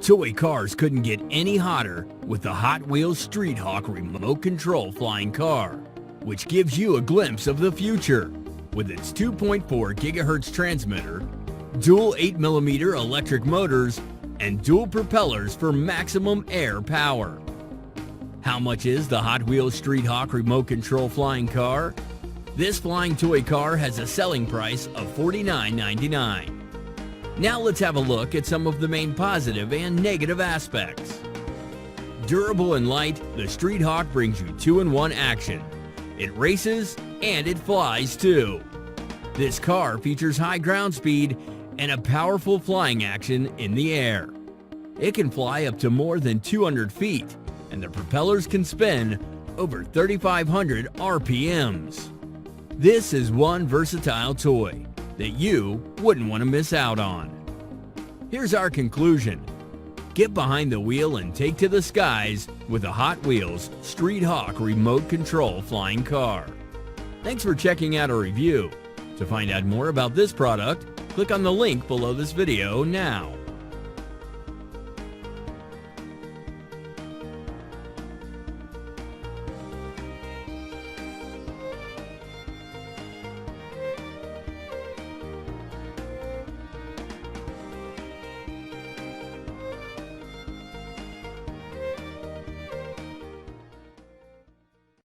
Toy cars couldn't get any hotter with the Hot Wheels Street Hawk remote control flying car, which gives you a glimpse of the future. With its 2.4 GHz transmitter, dual 8mm electric motors, and dual propellers for maximum air power. How much is the Hot Wheels Street Hawk remote control flying car? This flying toy car has a selling price of $49.99. Now let's have a look at some of the main positive and negative aspects. Durable and light, the Street Hawk brings you 2-in-1 action. It races and it flies too. This car features high ground speed and a powerful flying action in the air. It can fly up to more than 200 feet, and the propellers can spin over 3,500 RPMs. This is one versatile toy that you wouldn't want to miss out on. Here's our conclusion. Get behind the wheel and take to the skies with the Hot Wheels Street Hawk remote control flying car. Thanks for checking out our review. To find out more about this product, click on the link below this video now.